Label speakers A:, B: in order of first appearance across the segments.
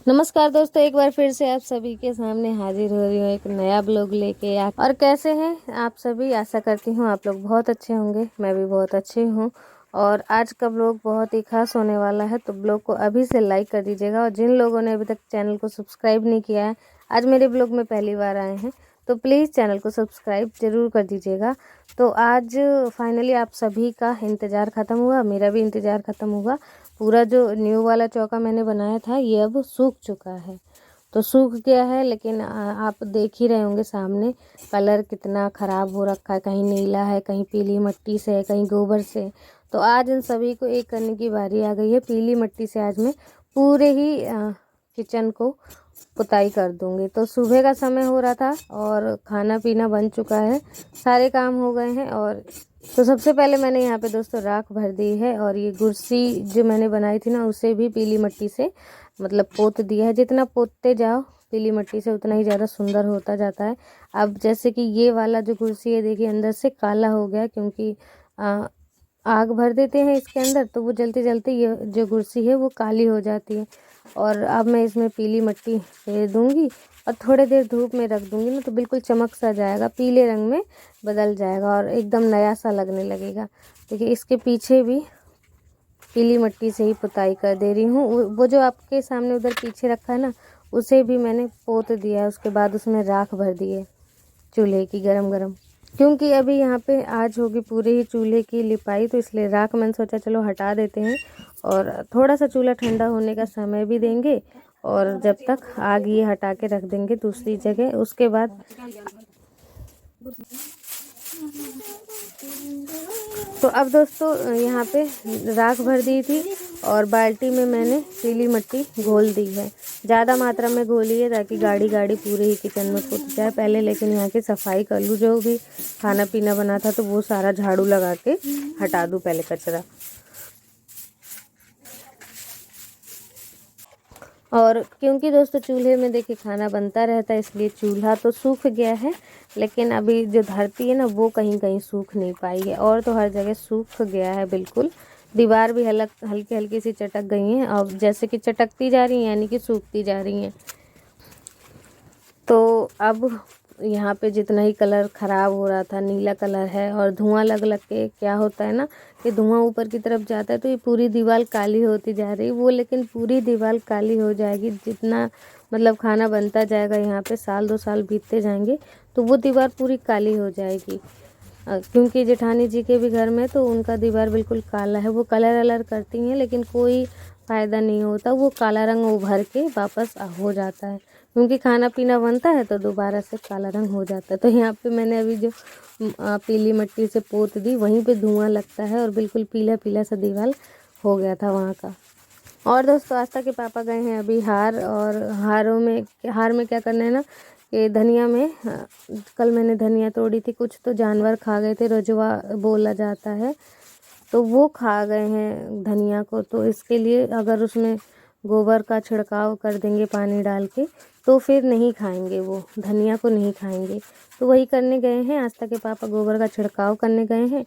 A: नमस्कार दोस्तों, एक बार फिर से आप सभी के सामने हाजिर हो रही हूँ एक नया ब्लॉग लेके। और कैसे हैं आप सभी? आशा करती हूँ आप लोग बहुत अच्छे होंगे। मैं भी बहुत अच्छी हूँ। और आज का ब्लॉग बहुत ही खास होने वाला है, तो ब्लॉग को अभी से लाइक कर दीजिएगा। और जिन लोगों ने अभी तक चैनल को सब्सक्राइब नहीं किया है, आज मेरे ब्लॉग में पहली बार आए हैं, तो प्लीज़ चैनल को सब्सक्राइब ज़रूर कर दीजिएगा। तो आज फाइनली आप सभी का इंतज़ार ख़त्म हुआ, मेरा भी इंतज़ार ख़त्म हुआ। पूरा जो न्यू वाला चौका मैंने बनाया था ये अब सूख चुका है। तो सूख गया है, लेकिन आप देख ही रहे होंगे सामने कलर कितना ख़राब हो रखा है। कहीं नीला है, कहीं पीली मिट्टी से है, कहीं गोबर से। तो आज इन सभी को एक करने की बारी आ गई है। पीली मिट्टी से आज मैं पूरे ही किचन को पुताई कर दूंगी। तो सुबह का समय हो रहा था और खाना पीना बन चुका है, सारे काम हो गए हैं। और तो सबसे पहले मैंने यहाँ पे दोस्तों राख भर दी है। और ये कुर्सी जो मैंने बनाई थी ना, उसे भी पीली मिट्टी से मतलब पोत दिया है। जितना पोतते जाओ पीली मिट्टी से उतना ही ज़्यादा सुंदर होता जाता है। अब जैसे कि ये वाला जो कुर्सी है, देखिए अंदर से काला हो गया, क्योंकि आग भर देते हैं इसके अंदर, तो वो जलते जलते ये जो कुर्सी है वो काली हो जाती है। और अब मैं इसमें पीली मिट्टी फेर दूंगी और थोड़ी देर धूप में रख दूंगी ना, तो बिल्कुल चमक सा जाएगा, पीले रंग में बदल जाएगा और एकदम नया सा लगने लगेगा। देखिए इसके पीछे भी पीली मिट्टी से ही पुताई कर दे रही हूँ। वो जो आपके सामने उधर पीछे रखा है ना, उसे भी मैंने पोत दिया है। उसके बाद उसमें राख भर दी है चूल्हे की गरम गरम, क्योंकि अभी यहाँ पे आज होगी पूरे ही चूल्हे की लिपाई, तो इसलिए राख मैंने सोचा चलो हटा देते हैं और थोड़ा सा चूल्हा ठंडा होने का समय भी देंगे। और जब तक आग ये हटा के रख देंगे दूसरी जगह, उसके बाद तो अब दोस्तों यहाँ पे राख भर दी थी और बाल्टी में मैंने पीली मिट्टी घोल दी है। ज़्यादा मात्रा में घोली है ताकि गाढ़ी गाढ़ी पूरे ही किचन में फूट जाए पहले। लेकिन यहाँ की सफाई कर लूँ, जो भी खाना पीना बना था तो वो सारा झाड़ू लगा के हटा दूँ पहले कचरा। और क्योंकि दोस्तों चूल्हे में देखिए खाना बनता रहता है, इसलिए चूल्हा तो सूख गया है, लेकिन अभी जो धरती है ना वो कहीं कहीं सूख नहीं पाई है। और तो हर जगह सूख गया है बिल्कुल। दीवार भी हल्की हल्की सी चटक गई हैं, और जैसे कि चटकती जा रही हैं यानी कि सूखती जा रही हैं। तो अब यहाँ पे जितना ही कलर ख़राब हो रहा था, नीला कलर है और धुआं लग लग के क्या होता है ना कि धुआं ऊपर की तरफ जाता है, तो ये पूरी दीवार काली होती जा रही है। वो लेकिन पूरी दीवार काली हो जाएगी जितना मतलब खाना बनता जाएगा। यहाँ पे साल 2 साल बीतते जाएंगे तो वो दीवार पूरी काली हो जाएगी। क्योंकि जेठानी जी के भी घर में तो उनका दीवार बिल्कुल काला है। वो कलर अलर करती हैं लेकिन कोई फ़ायदा नहीं होता, वो काला रंग उभर के वापस हो जाता है। क्योंकि खाना पीना बनता है तो दोबारा से काला रंग हो जाता है। तो यहाँ पे मैंने अभी जो पीली मिट्टी से पोत दी, वहीं पे धुआं लगता है और बिल्कुल पीला पीला सा दीवार हो गया था वहाँ का। और दोस्तों आस्था के पापा गए हैं अभी हार, और हार में क्या करना है ना कि धनिया में कल मैंने धनिया तोड़ी थी, कुछ तो जानवर खा गए थे, रोजवा बोला जाता है, तो वो खा गए हैं धनिया को। तो इसके लिए अगर उसमें गोबर का छिड़काव कर देंगे पानी डाल के, तो फिर नहीं खाएंगे, वो धनिया को नहीं खाएंगे। तो वही करने गए हैं, आस्था के पापा गोबर का छिड़काव करने गए हैं।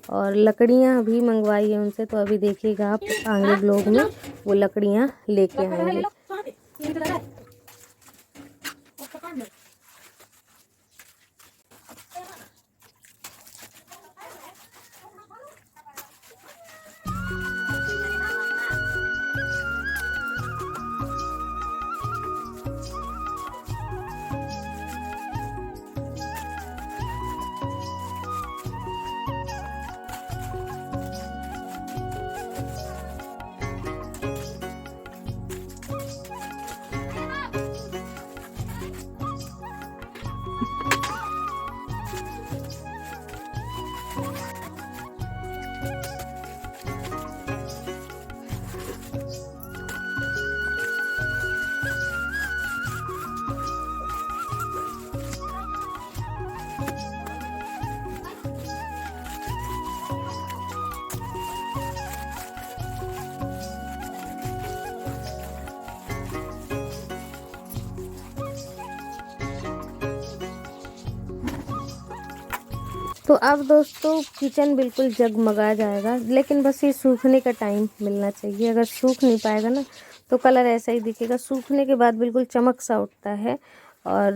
A: और लकड़ियाँ भी मंगवाई है उनसे, तो अभी देखिएगा आप आगे ब्लॉग में वो लकड़ियाँ लेके आएंगे। तो अब दोस्तों किचन बिल्कुल जगमगा जाएगा, लेकिन बस ये सूखने का टाइम मिलना चाहिए। अगर सूख नहीं पाएगा ना तो कलर ऐसा ही दिखेगा। सूखने के बाद बिल्कुल चमक सा उठता है और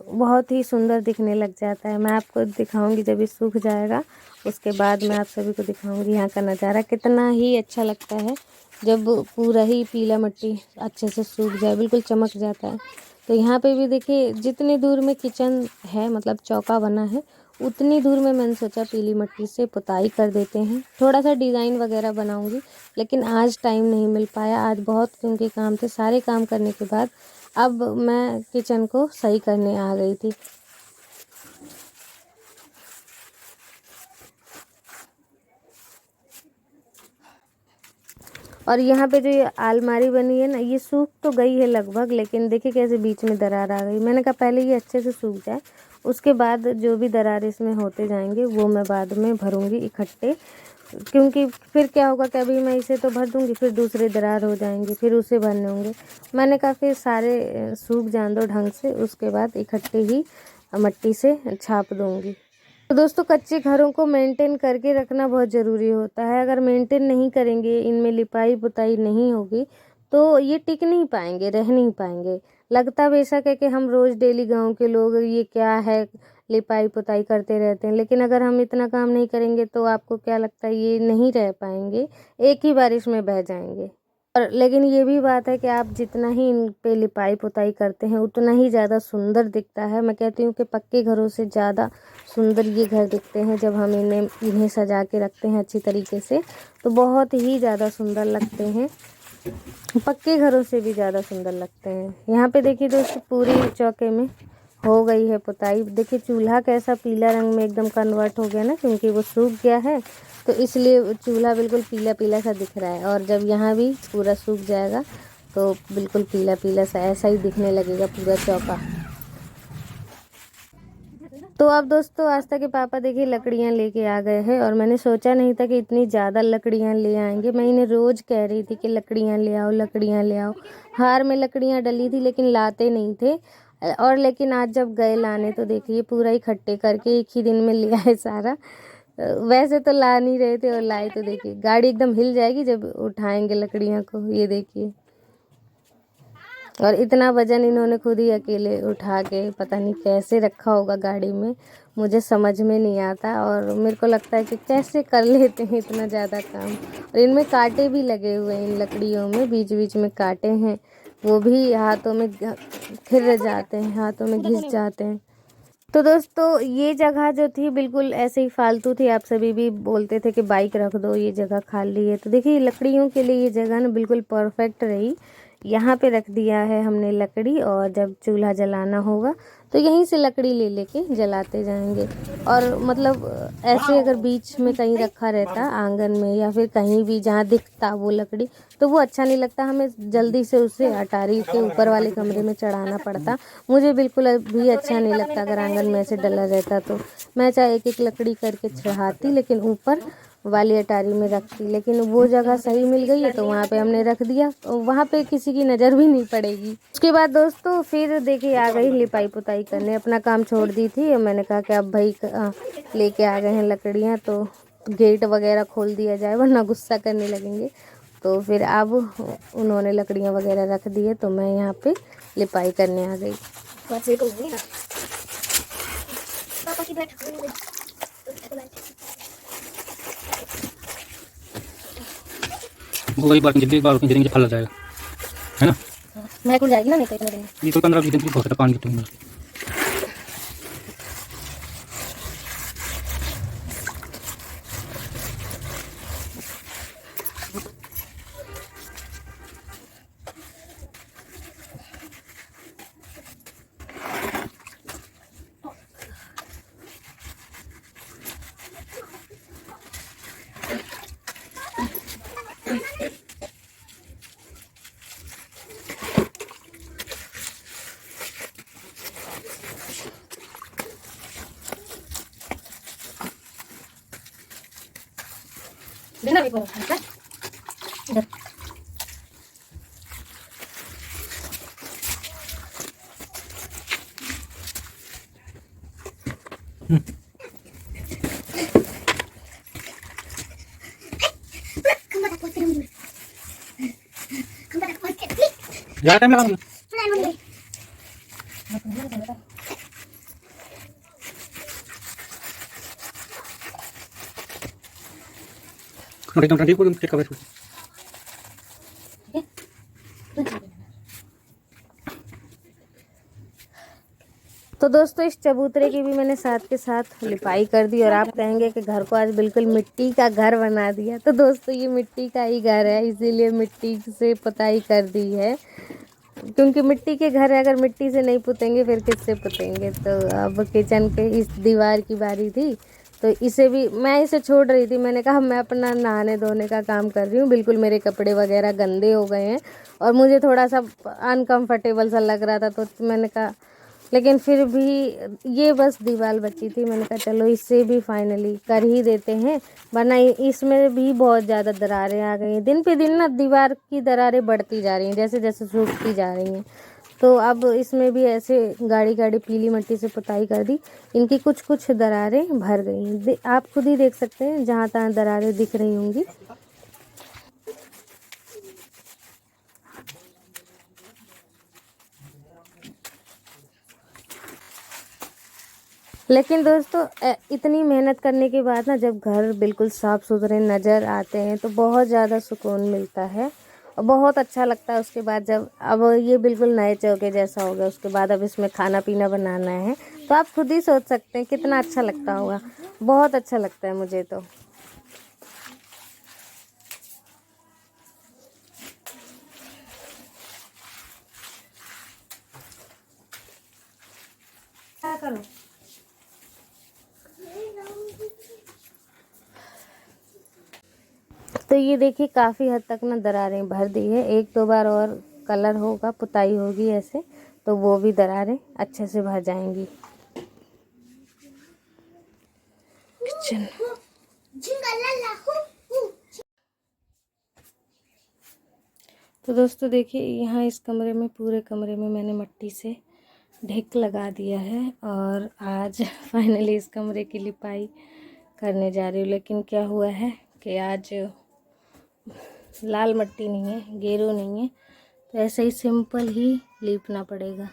A: बहुत ही सुंदर दिखने लग जाता है। मैं आपको दिखाऊंगी जब ये सूख जाएगा, उसके बाद मैं आप सभी को दिखाऊंगी यहाँ का नज़ारा कितना ही अच्छा लगता है। जब पूरा ही पीला मिट्टी अच्छे से सूख जाए, बिल्कुल चमक जाता है। तो यहाँ पे भी देखिए जितनी दूर में किचन है, मतलब चौका बना है, उतनी दूर में मैंने सोचा पीली मिट्टी से पुताई कर देते हैं। थोड़ा सा डिज़ाइन वगैरह बनाऊंगी, लेकिन आज टाइम नहीं मिल पाया। आज बहुत क्योंकि काम थे, सारे काम करने के बाद अब मैं किचन को सही करने आ गई थी। और यहाँ पे जो ये अलमारी बनी है ना, ये सूख तो गई है लगभग, लेकिन देखिए कैसे बीच में दरार आ गई। मैंने कहा पहले ये अच्छे से सूख जाए, उसके बाद जो भी दरार इसमें होते जाएंगे वो मैं बाद में भरूंगी इकट्ठे। क्योंकि फिर क्या होगा कि अभी मैं इसे तो भर दूंगी, फिर दूसरे दरार हो जाएंगे, फिर उसे भरने होंगे। मैंने कहा फिर सारे सूख जान दो ढंग से, उसके बाद इकट्ठे ही मिट्टी से छाप दूंगी। तो दोस्तों कच्चे घरों को मेंटेन करके रखना बहुत ज़रूरी होता है। अगर मेंटेन नहीं करेंगे, इनमें लिपाई पुताई नहीं होगी, तो ये टिक नहीं पाएंगे, रह नहीं पाएंगे। लगता बेशक है कि हम रोज़ डेली गांव के लोग ये क्या है लिपाई पुताई करते रहते हैं, लेकिन अगर हम इतना काम नहीं करेंगे तो आपको क्या लगता है ये नहीं रह पाएंगे, एक ही बारिश में बह जाएंगे। और लेकिन ये भी बात है कि आप जितना ही इन पे लिपाई पुताई करते हैं उतना ही ज़्यादा सुंदर दिखता है। मैं कहती हूँ कि पक्के घरों से ज़्यादा सुंदर ये घर दिखते हैं जब हम इन्हें सजा के रखते हैं अच्छी तरीके से, तो बहुत ही ज़्यादा सुंदर लगते हैं। पक्के घरों से भी ज़्यादा सुंदर लगते हैं। यहाँ पे देखिए दोस्तों पूरी चौके में हो गई है पुताई। देखिए चूल्हा कैसा पीला रंग में एकदम कन्वर्ट हो गया ना, क्योंकि वो सूख गया है, तो इसलिए चूल्हा बिल्कुल पीला पीला सा दिख रहा है। और जब यहाँ भी पूरा सूख जाएगा तो बिल्कुल पीला पीला सा ऐसा ही दिखने लगेगा पूरा चौका। तो अब दोस्तों आस्था के पापा देखिए लकड़ियाँ लेके आ गए हैं, और मैंने सोचा नहीं था कि इतनी ज़्यादा लकड़ियाँ ले आएंगे। मैं इन्हें रोज़ कह रही थी कि लकड़ियाँ ले आओ, लकड़ियाँ ले आओ। हार में लकड़ियाँ डली थी लेकिन लाते नहीं थे। और लेकिन आज जब गए लाने तो देखिए पूरा इकट्ठे करके एक ही दिन में ले आए सारा। वैसे तो ला नहीं रहे थे और लाए तो देखिए गाड़ी एकदम हिल जाएगी जब उठाएंगे लकड़ियाँ को। ये देखिए, और इतना वजन इन्होंने खुद ही अकेले उठा के पता नहीं कैसे रखा होगा गाड़ी में, मुझे समझ में नहीं आता। और मेरे को लगता है कि कैसे कर लेते हैं इतना ज़्यादा काम। और इनमें कांटे भी लगे हुए हैं, इन लकड़ियों में बीच बीच में कांटे हैं, वो भी हाथों में फिर जाते हैं, हाथों में घिस जाते हैं। तो दोस्तों ये जगह जो थी बिल्कुल ऐसे ही फालतू थी। आप सभी भी बोलते थे कि बाइक रख दो, ये जगह खाली है। तो देखिए लकड़ियों के लिए ये जगह ना बिल्कुल परफेक्ट रही। यहाँ पे रख दिया है हमने लकड़ी, और जब चूल्हा जलाना होगा तो यहीं से लकड़ी ले लेके जलाते जाएंगे। और मतलब ऐसे अगर बीच में कहीं रखा रहता आंगन में या फिर कहीं भी जहाँ दिखता वो लकड़ी, तो वो अच्छा नहीं लगता। हमें जल्दी से उसे अटारी के ऊपर वाले कमरे में चढ़ाना पड़ता। मुझे बिल्कुल भी अच्छा नहीं लगता अगर आंगन में ऐसे डला रहता। तो मैं चाहे एक एक लकड़ी करके चढ़ाती, लेकिन ऊपर वाली अटारी में रखती। लेकिन वो जगह सही मिल गई है तो वहाँ पे हमने रख दिया, वहाँ पे किसी की नज़र भी नहीं पड़ेगी। उसके बाद दोस्तों फिर देखिए आ गई लिपाई पुताई करने। अपना काम छोड़ दी थी और मैंने कहा कि अब भाई लेके आ गए हैं लकड़ियाँ तो गेट वगैरह खोल दिया जाए वरना गुस्सा करने लगेंगे। तो फिर अब उन्होंने लकड़ियाँ वगैरह रख दी है तो मैं यहाँ पे लिपाई करने आ गई।
B: वो एक बार एक बार उतनी फल जाएगा, है ना?
A: मैं कुछ जाएगी ना नहीं तो इतना दिन
B: ये तो 15-20 दिन की बहुत है पानी की।
A: देखना भी पड़ेगा इधर।
B: ज़्यादा टाइम लगा एकदम ठंडी को चेक कर।
A: तो दोस्तों इस चबूतरे की भी मैंने साथ के साथ लिपाई कर दी। और आप कहेंगे कि घर को आज बिल्कुल मिट्टी का घर बना दिया। तो दोस्तों ये मिट्टी का ही घर है, इसीलिए मिट्टी से पुताई कर दी है, क्योंकि मिट्टी के घर अगर मिट्टी से नहीं पुतेंगे फिर किससे पुतेंगे। तो अब किचन के इस दीवार की बारी थी, तो इसे भी मैं इसे छोड़ रही थी। मैंने कहा मैं अपना नहाने धोने का काम कर रही हूँ, बिल्कुल मेरे कपड़े वगैरह गंदे हो गए हैं और मुझे थोड़ा सा अनकंफर्टेबल सा लग रहा था। तो मैंने कहा, लेकिन फिर भी ये बस दीवार बची थी, मैंने कहा चलो इससे भी फाइनली कर ही देते हैं, वरना इसमें भी बहुत ज़्यादा दरारें आ गई हैं। दिन पे दिन ना दीवार की दरारें बढ़ती जा रही हैं, जैसे जैसे सूखती जा रही हैं। तो अब इसमें भी ऐसे गाढ़ी गाढ़ी पीली मिट्टी से पुताई कर दी, इनकी कुछ कुछ दरारें भर गई हैं। आप खुद ही देख सकते हैं, जहाँ तहाँ दरारें दिख रही होंगी। लेकिन दोस्तों इतनी मेहनत करने के बाद ना जब घर बिल्कुल साफ़ सुथरे नज़र आते हैं तो बहुत ज़्यादा सुकून मिलता है और बहुत अच्छा लगता है। उसके बाद जब अब ये बिल्कुल नए चौके जैसा हो गया, उसके बाद अब इसमें खाना पीना बनाना है, तो आप खुद ही सोच सकते हैं कितना अच्छा लगता होगा। बहुत अच्छा लगता है मुझे तो। क्या करो, तो ये देखिए काफ़ी हद तक ना दरारें भर दी है। एक दो बार और कलर होगा, पुताई होगी ऐसे, तो वो भी दरारें अच्छे से भर जाएंगी। किचन तो दोस्तों देखिए यहाँ इस कमरे में, पूरे कमरे में मैंने मिट्टी से ढेक लगा दिया है और आज फाइनली इस कमरे की लिपाई करने जा रही हूँ। लेकिन क्या हुआ है कि आज लाल मिट्टी नहीं है, गेरू नहीं है, तो ऐसे ही सिंपल ही लीपना पड़ेगा।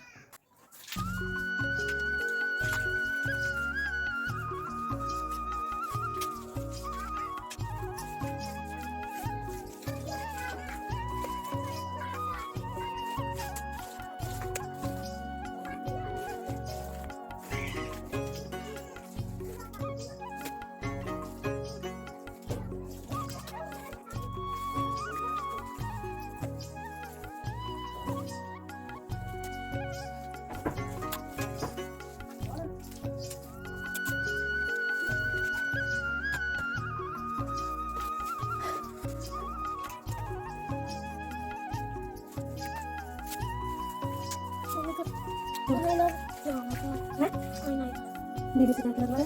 A: दीदी से क्या लगा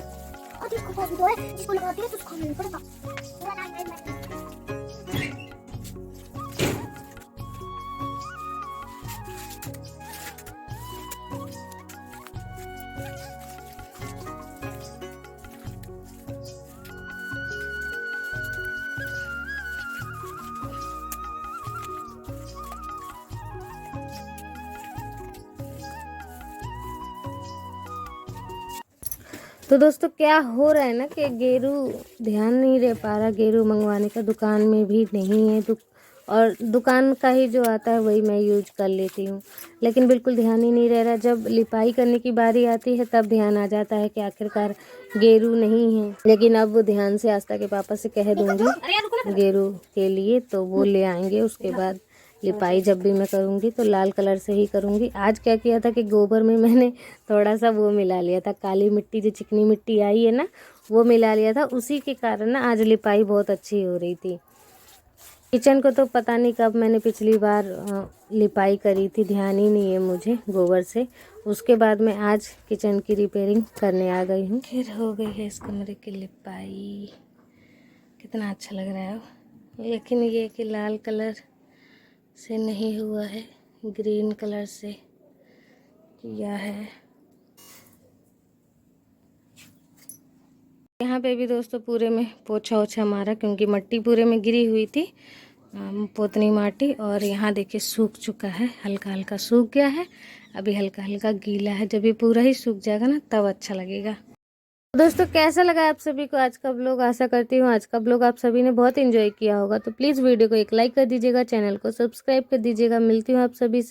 A: और जिसको पॉसिबल है, जिसको लगाती है तो उसको नहीं पड़ता। तो दोस्तों क्या हो रहा है ना कि गेरू ध्यान नहीं रह पा रहा, गेरू मंगवाने का दुकान में भी नहीं है, और दुकान का ही जो आता है वही मैं यूज कर लेती हूँ, लेकिन बिल्कुल ध्यान ही नहीं रह रहा। जब लिपाई करने की बारी आती है तब ध्यान आ जाता है कि आखिरकार गेरू नहीं है। लेकिन अब ध्यान से आस्था के पापा से कह दूँगी गेरू के लिए, तो वो ले आएंगे। उसके बाद लिपाई जब भी मैं करूँगी तो लाल कलर से ही करूँगी। आज क्या किया था कि गोबर में मैंने थोड़ा सा वो मिला लिया था, काली मिट्टी, जो चिकनी मिट्टी आई है ना, वो मिला लिया था। उसी के कारण ना आज लिपाई बहुत अच्छी हो रही थी। किचन को तो पता नहीं कब मैंने पिछली बार लिपाई करी थी, ध्यान ही नहीं है मुझे गोबर से। उसके बाद मैं आज किचन की रिपेयरिंग करने आ गई हूँ। फिर हो गई है इस कमरे की लिपाई, कितना अच्छा लग रहा है। लेकिन ये कि लाल कलर से नहीं हुआ है, ग्रीन कलर से किया है। यहाँ पे भी दोस्तों पूरे में पोछा ओछा मारा, क्योंकि मिट्टी पूरे में गिरी हुई थी, पोतनी माटी। और यहाँ देखिए सूख चुका है, हल्का हल्का सूख गया है, अभी हल्का हल्का गीला है। जब ये पूरा ही सूख जाएगा ना तब अच्छा लगेगा। दोस्तों कैसा लगा आप सभी को आज का व्लॉग? आशा करती हूँ आज का व्लॉग आप सभी ने बहुत एंजॉय किया होगा। तो प्लीज़ वीडियो को एक लाइक कर दीजिएगा, चैनल को सब्सक्राइब कर दीजिएगा। मिलती हूँ आप सभी से।